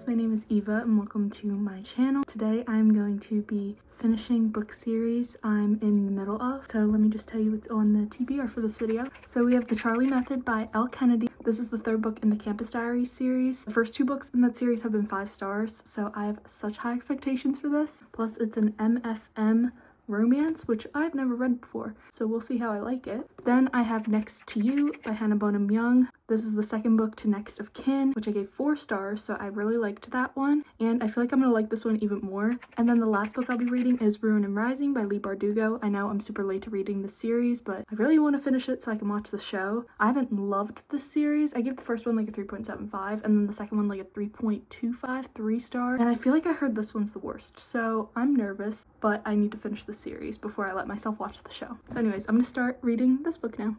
My name is Eva and welcome to my channel. Today I'm going to be finishing book series I'm in the middle of. So let me just tell you what's on the TBR for this video. So we have The Charlie Method by L. Kennedy. This is the third book in the Campus Diaries series. The first two books in that series have been 5 stars, so I have such high expectations for this. Plus it's an MFM romance, which I've never read before, so we'll see how I like it. Then I have Next to You by Hannah Bonham Young. This is the second book to Next of Kin, which I gave 4 stars, so I really liked that one, and I feel like I'm gonna like this one even more. And then the last book I'll be reading is Ruin and Rising by Leigh Bardugo. I know I'm super late to reading this series, but I really want to finish it so I can watch the show. I haven't loved this series. I gave the first one like a 3.75 and then the second one like a 3.25, 3 star, and I feel like I heard this one's the worst, so I'm nervous, but I need to finish the series before I let myself watch the show. So anyways, I'm gonna start reading this book now.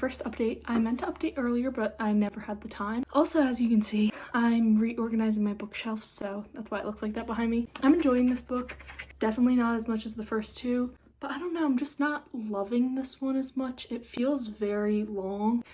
First update. I meant to update earlier, but I never had the time. Also, as you can see, I'm reorganizing my bookshelf, so that's why it looks like that behind me. I'm enjoying this book. Definitely not as much as the first two, but I don't know, I'm just not loving this one as much. It feels very long.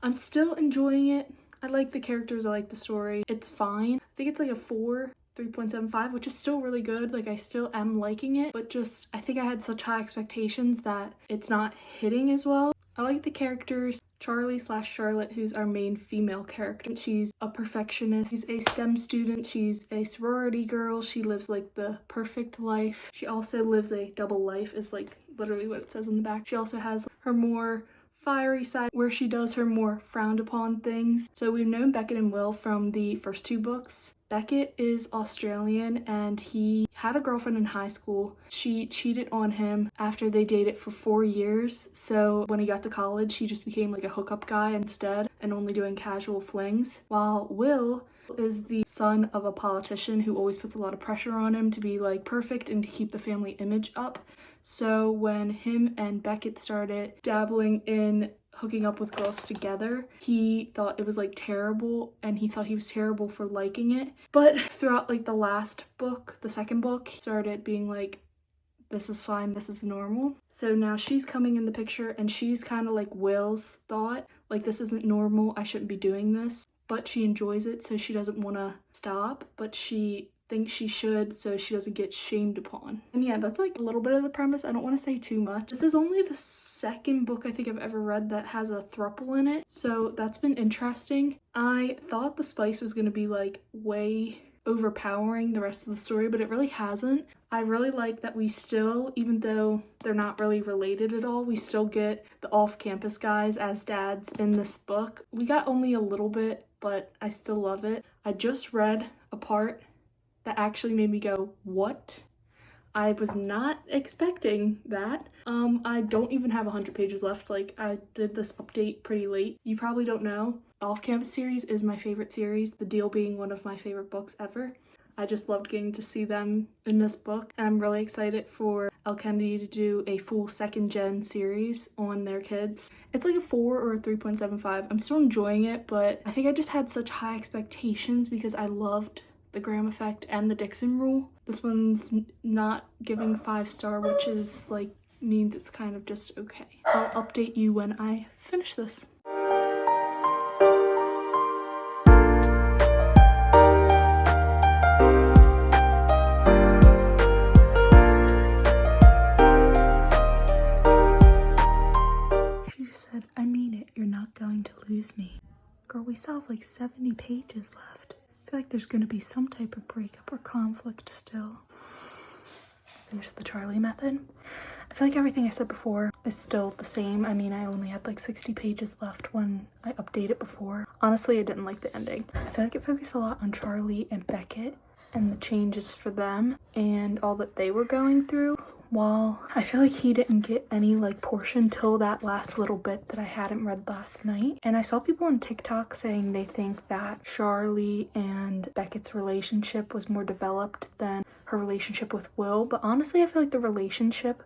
I'm still enjoying it. I like the characters, I like the story. It's fine. I think it's like a 3.75, which is still really good. Like, I still am liking it, but just I think I had such high expectations that it's not hitting as well. I like the characters. Charlie/Charlotte, who's our main female character. She's a perfectionist. She's a STEM student. She's a sorority girl. She lives like the perfect life. She also lives a double life, is like literally what it says in the back. She also has her more fiery side where she does her more frowned upon things. So we've known Beckett and Will from the first 2 books. Beckett is Australian and he had a girlfriend in high school. She cheated on him after they dated for 4 years. So when he got to college, he just became like a hookup guy instead and only doing casual flings. While Will is the son of a politician who always puts a lot of pressure on him to be like perfect and to keep the family image up. So when him and Beckett started dabbling in hooking up with girls together, he thought it was like terrible and he thought he was terrible for liking it. But throughout like the last book, the second book, he started being like, this is fine, this is normal. So now she's coming in the picture and she's kind of like Will's thought, like this isn't normal, I shouldn't be doing this. But she enjoys it, so she doesn't want to stop, but she thinks she should so she doesn't get shamed upon. And yeah, that's like a little bit of the premise. I don't want to say too much. This is only the second book I think I've ever read that has a throuple in it, so that's been interesting. I thought the spice was going to be like way overpowering the rest of the story, but it really hasn't. I really like that we still, even though they're not really related at all, we still get the off-campus guys as dads in this book. We got only a little bit, but I still love it. I just read a part that actually made me go, what? I was not expecting that. I don't even have 100 pages left. Like, I did this update pretty late. You probably don't know. Off-Campus series is my favorite series, The Deal being one of my favorite books ever. I just loved getting to see them in this book, and I'm really excited for L. Kennedy to do a full second-gen series on their kids. It's like a 4 or a 3.75. I'm still enjoying it, but I think I just had such high expectations because I loved The Graham Effect and The Dixon Rule. This one's not giving 5-star, which is like means it's kind of just okay. I'll update you when I finish this. She just said, I mean it, you're not going to lose me. Girl, we still have like 70 pages left. I feel like there's gonna be some type of breakup or conflict still. Finish The Charlie Method. I feel like everything I said before is still the same. I mean, I only had like 60 pages left when I updated before. Honestly, I didn't like the ending. I feel like it focused a lot on Charlie and Beckett and the changes for them and all that they were going through. While I feel like he didn't get any like portion till that last little bit that I hadn't read last night. And I saw people on TikTok saying they think that Charlie and Beckett's relationship was more developed than her relationship with Will. But honestly, I feel like the relationship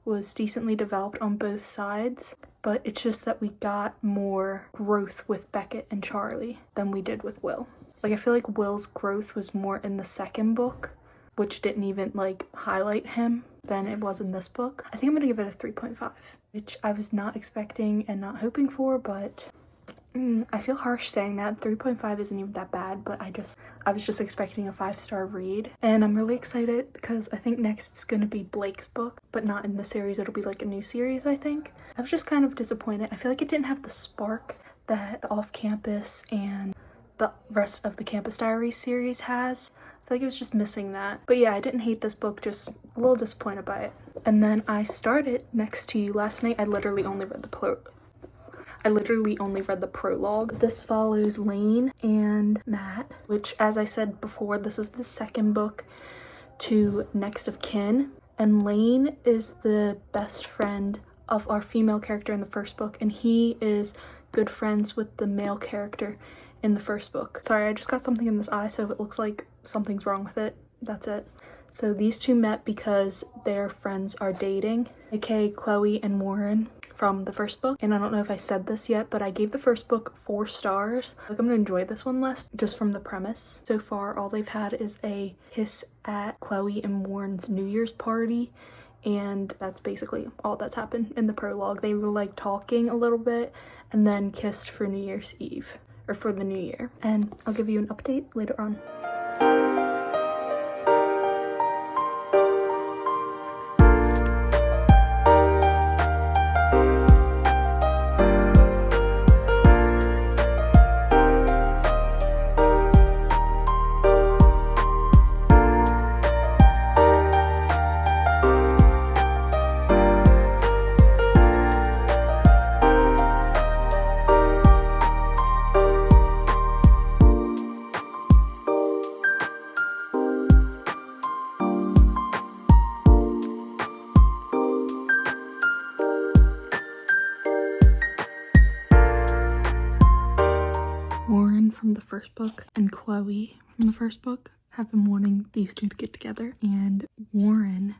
was decently developed on both sides. But it's just that we got more growth with Beckett and Charlie than we did with Will. Like, I feel like Will's growth was more in the second book, which didn't even like highlight him, than it was in this book. I think I'm gonna give it a 3.5, which I was not expecting and not hoping for, but I feel harsh saying that. 3.5 isn't even that bad, but I was just expecting a 5-star read. And I'm really excited because I think next it's gonna be Blake's book, but not in the series. It'll be like a new series, I think. I was just kind of disappointed. I feel like it didn't have the spark that Off Campus and the rest of the Campus Diaries series has. I feel like it was just missing that. But yeah, I didn't hate this book, just a little disappointed by it. And then I started Next to You last night. I literally only read the prologue. This follows Lane and Matt, which, as I said before, this is the second book to Next of Kin. And Lane is the best friend of our female character in the first book, and he is good friends with the male character in the first book. Sorry, I just got something in this eye, so if it looks like something's wrong with it, that's it. So these two met because their friends are dating, aka Chloe and Warren from the first book. And I don't know if I said this yet, but I gave the first book 4 stars. Like, I'm gonna enjoy this one less just from the premise. So far, all they've had is a kiss at Chloe and Warren's New Year's party, and that's basically all that's happened in the prologue. They were like talking a little bit and then kissed for New Year's Eve, or for the new year. And I'll give you an update later on. Warren from the first book and Chloe from the first book have been wanting these two to get together, and Warren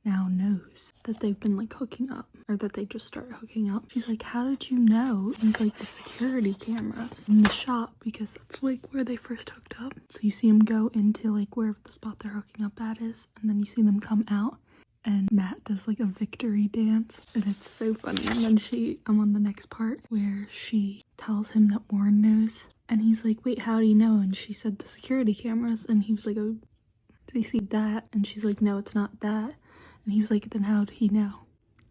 now knows that they've been like hooking up, or that they just started hooking up. She's like, how did you know? And he's like, the security cameras in the shop, because that's like where they first hooked up. So you see him go into like wherever the spot they're hooking up at is, and then you see them come out, and Matt does like a victory dance, and it's so funny. And then I'm on the next part where she tells him that Warren knows, and he's like, wait, how do you know? And she said the security cameras, and he was like, oh, do you see that? And she's like, no, it's not that. And he was like, then how did he know?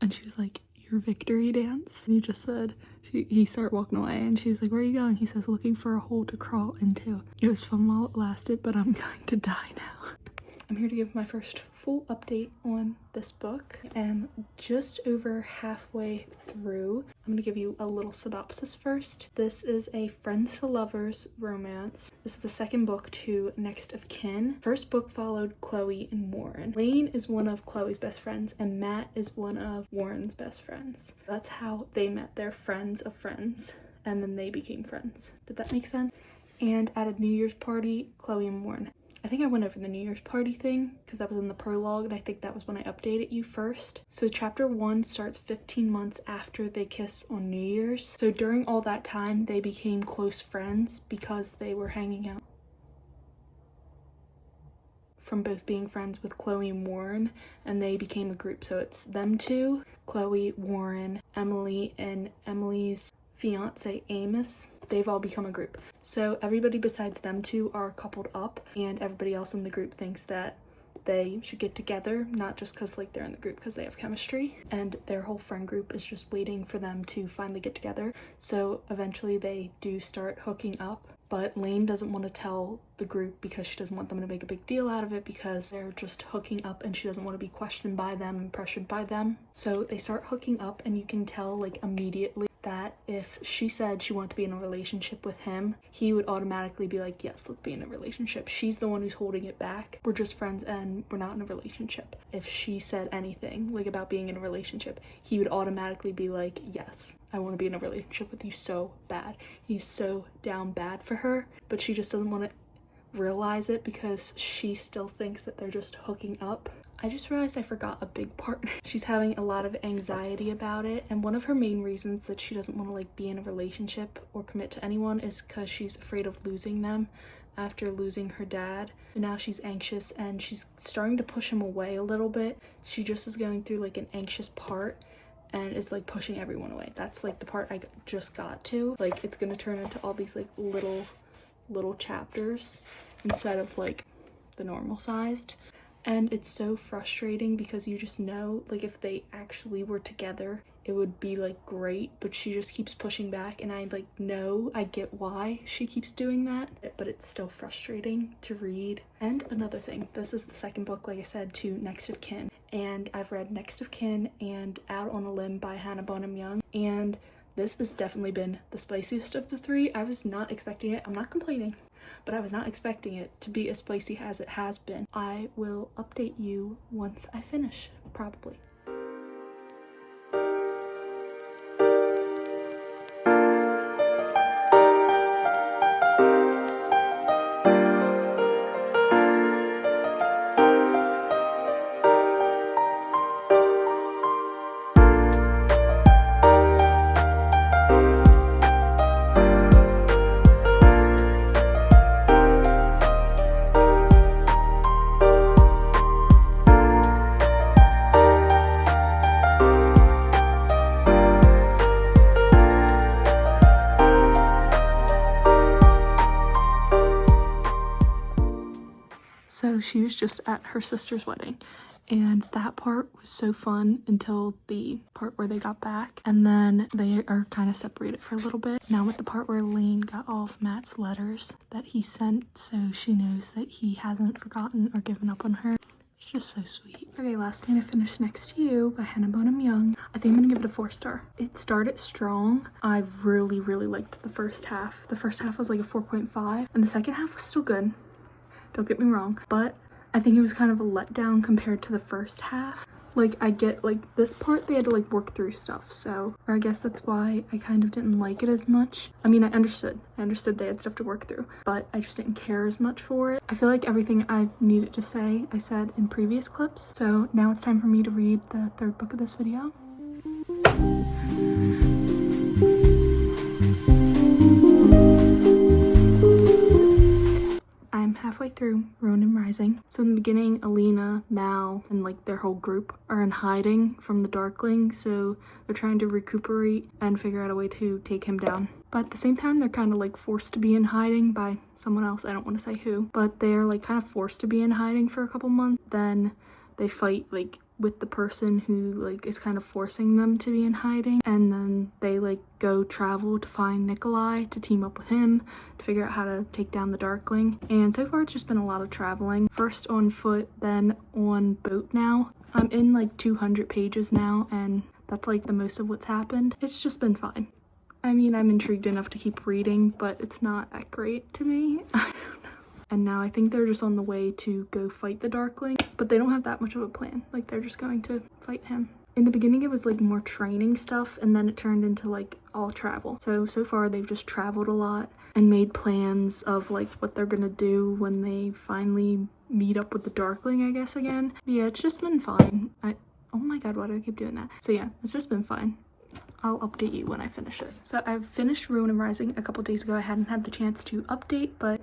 And she was like, your victory dance? And he just said, he started walking away, and she was like, where are you going? He says, looking for a hole to crawl into. It was fun while it lasted, but I'm going to die now. I'm here to give my first full update on this book. I am just over halfway through. I'm gonna give you a little synopsis first. This is a friends to lovers romance. This is the second book to Next of Kin. First book followed Chloe and Warren. Lane is one of Chloe's best friends, and Matt is one of Warren's best friends. That's how they met. They're friends of friends, and then they became friends. Did that make sense? And at a New Year's party, Chloe and Warren, I think I went over the New Year's party thing because that was in the prologue, and I think that was when I updated you first. So chapter 1 starts 15 months after they kiss on New Year's. So during all that time, they became close friends because they were hanging out from both being friends with Chloe and Warren, and they became a group. So it's them two, Chloe, Warren, Emily, and Emily's fiance Amos. They've all become a group. So everybody besides them two are coupled up, and everybody else in the group thinks that they should get together, not just because like they're in the group, because they have chemistry, and their whole friend group is just waiting for them to finally get together. So eventually they do start hooking up, but Lane doesn't want to tell the group because she doesn't want them to make a big deal out of it, because they're just hooking up and she doesn't want to be questioned by them and pressured by them. So they start hooking up, and you can tell like immediately that if she said she wanted to be in a relationship with him, he would automatically be like, yes, let's be in a relationship. She's the one who's holding it back. We're just friends and we're not in a relationship. If she said anything like about being in a relationship, he would automatically be like, yes, I want to be in a relationship with you so bad. He's so down bad for her, but she just doesn't want to realize it because she still thinks that they're just hooking up. I just realized I forgot a big part. She's having a lot of anxiety about it, and one of her main reasons that she doesn't want to like be in a relationship or commit to anyone is because she's afraid of losing them after losing her dad. And now she's anxious and she's starting to push him away a little bit. She just is going through like an anxious part and is like pushing everyone away. That's like the part I just got to. Like it's gonna turn into all these like little chapters instead of like the normal sized. And it's so frustrating because you just know, like, if they actually were together, it would be, like, great. But she just keeps pushing back, and I, like, know, I get why she keeps doing that. But it's still frustrating to read. And another thing, this is the second book, like I said, to Next of Kin. And I've read Next of Kin and Out on a Limb by Hannah Bonham Young. And this has definitely been the spiciest of the three. I was not expecting it. I'm not complaining, but I was not expecting it to be as spicy as it has been. I will update you once I finish, probably. So she was just at her sister's wedding, and that part was so fun until the part where they got back, and then they are kind of separated for a little bit. Now with the part where Lane got all of Matt's letters that he sent, so she knows that he hasn't forgotten or given up on her. It's just so sweet. Okay, last night I finished Next to You by Hannah Bonham Young. I think I'm gonna give it a 4-star. It started strong. I really liked the first half. The first half was like a 4.5, and the second half was still good. Don't get me wrong, but I think it was kind of a letdown compared to the first half. Like, I get, like, this part they had to, like, work through stuff, so, or I guess that's why I kind of didn't like it as much. I mean, I understood they had stuff to work through, but I just didn't care as much for it. I feel like everything I've needed to say, I said in previous clips, so now it's time for me to read the third book of this video. I'm halfway through Ronin Rising. So in the beginning, Alina, Mal, and like their whole group are in hiding from the Darkling, so they're trying to recuperate and figure out a way to take him down. But at the same time, they're kind of like forced to be in hiding by someone else. I don't want to say who, but they're like kind of forced to be in hiding for a couple months. Then they fight like with the person who like is kind of forcing them to be in hiding, and then they like go travel to find Nikolai to team up with him to figure out how to take down the Darkling. And so far it's just been a lot of traveling, first on foot, then on boat. Now I'm in like 200 pages now, and that's like the most of what's happened. It's just been fine. I mean, I'm intrigued enough to keep reading, but it's not that great to me. I don't know. And now I think they're just on the way to go fight the Darkling, but they don't have that much of a plan. Like, they're just going to fight him. In the beginning, it was like more training stuff, and then it turned into like all travel. So far they've just traveled a lot and made plans of like what they're gonna do when they finally meet up with the Darkling, I guess, again. Yeah, it's just been fine. Oh my god, why do I keep doing that? So yeah, it's just been fine. I'll update you when I finish it. So I've finished Ronin Rising a couple days ago. I hadn't had the chance to update, but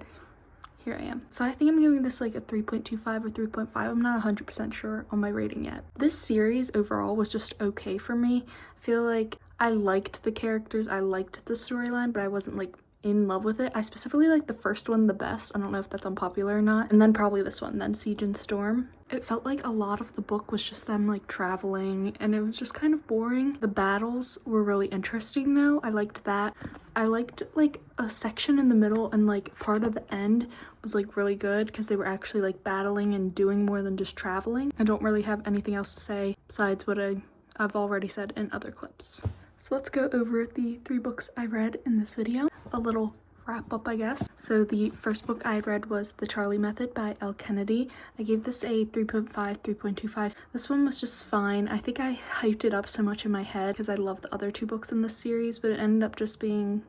here I am. So I think I'm giving this like a 3.25 or 3.5. I'm not 100% sure on my rating yet. This series overall was just okay for me. I feel like I liked the characters, I liked the storyline, but I wasn't like in love with it. I specifically like the first one the best. I don't know if that's unpopular or not. And then probably this one, then Siege and Storm. It felt like a lot of the book was just them like traveling, and it was just kind of boring. The battles were really interesting though. I liked that. I liked like a section in the middle, and like part of the end was like really good because they were actually like battling and doing more than just traveling. I don't really have anything else to say besides what I've already said in other clips. So let's go over the 3 books I read in this video. A little wrap up, I guess. So the first book I read was The Charlie Method by Elle Kennedy. I gave this a 3.5, 3.25. This one was just fine. I think I hyped it up so much in my head because I love the other 2 books in this series, but it ended up just being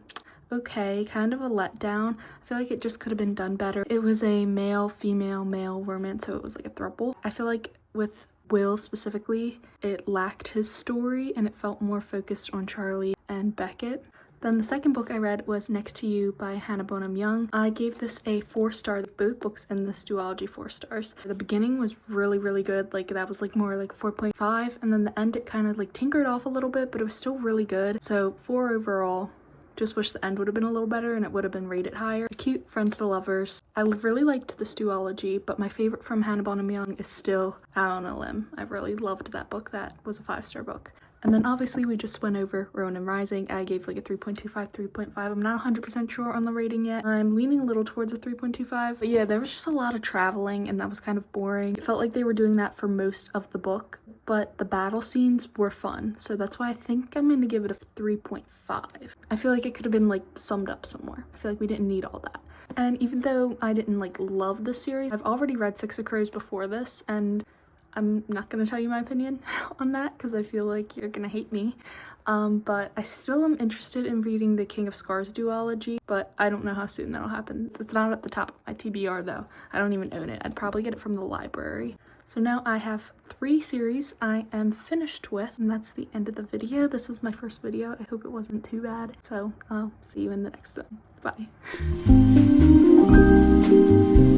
okay, kind of a letdown. I feel like it just could have been done better. It was a male, female, male romance, so it was like a throuple. I feel like with Will specifically, it lacked his story and it felt more focused on Charlie and Beckett. Then the second book I read was Next to You by Hannah Bonham Young. I gave this a 4 star, both books in this duology 4 stars. The beginning was really, really good. Like that was like more like 4.5, and then the end it kind of like tinkered off a little bit, but it was still really good. So 4 overall. Just wish the end would have been a little better and it would have been rated higher. Cute Friends to Lovers. I really liked this duology, but my favorite from Hannah Bonham Young is still Out on a Limb. I really loved that book. That was a 5-star book. And then obviously we just went over Rowan Rising. I gave like a 3.25, 3.5. I'm not 100% sure on the rating yet. I'm leaning a little towards a 3.25. But yeah, there was just a lot of traveling and that was kind of boring. It felt like they were doing that for most of the book, but the battle scenes were fun. So that's why I think I'm going to give it a 3.5. I feel like it could have been like summed up somewhere. I feel like we didn't need all that. And even though I didn't like love the series, I've already read Six of Crows before this, and I'm not going to tell you my opinion on that because I feel like you're going to hate me. But I still am interested in reading the King of Scars duology, but I don't know how soon that'll happen. It's not at the top of my TBR though. I don't even own it. I'd probably get it from the library. So now I have 3 series I am finished with, and that's the end of the video. This was my first video. I hope it wasn't too bad. So I'll see you in the next one. Bye.